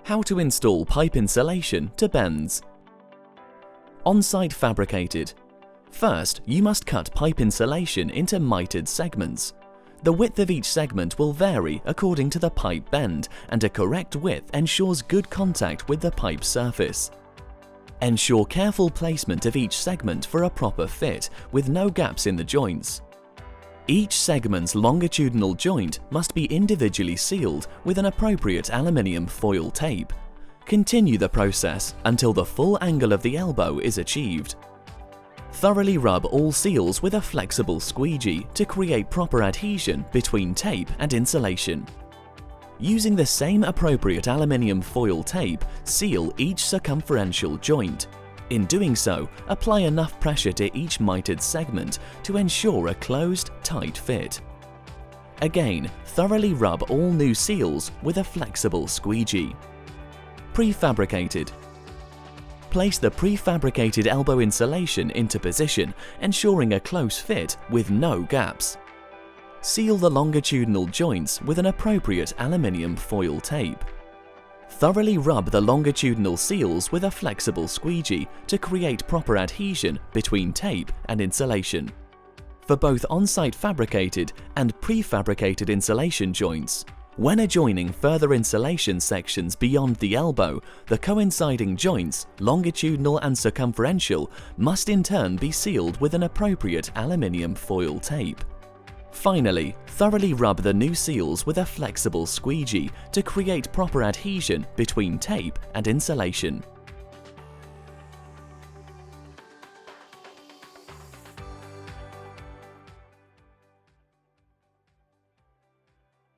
How to install pipe insulation to bends. On-site fabricated. First, you must cut pipe insulation into mitered segments. The width of each segment will vary according to the pipe bend, and a correct width ensures good contact with the pipe surface. Ensure careful placement of each segment for a proper fit, with no gaps in the joints. Each segment's longitudinal joint must be individually sealed with an appropriate aluminium foil tape. Continue the process until the full angle of the elbow is achieved. Thoroughly rub all seals with a flexible squeegee to create proper adhesion between tape and insulation. Using the same appropriate aluminium foil tape, seal each circumferential joint. In doing so, apply enough pressure to each mitered segment to ensure a closed, tight fit. Again, thoroughly rub all new seals with a flexible squeegee. Prefabricated. Place the prefabricated elbow insulation into position, ensuring a close fit with no gaps. Seal the longitudinal joints with an appropriate aluminium foil tape. Thoroughly rub the longitudinal seals with a flexible squeegee to create proper adhesion between tape and insulation. For both on-site fabricated and prefabricated insulation joints, when adjoining further insulation sections beyond the elbow, the coinciding joints, longitudinal and circumferential, must in turn be sealed with an appropriate aluminium foil tape. Finally, thoroughly rub the new seals with a flexible squeegee to create proper adhesion between tape and insulation.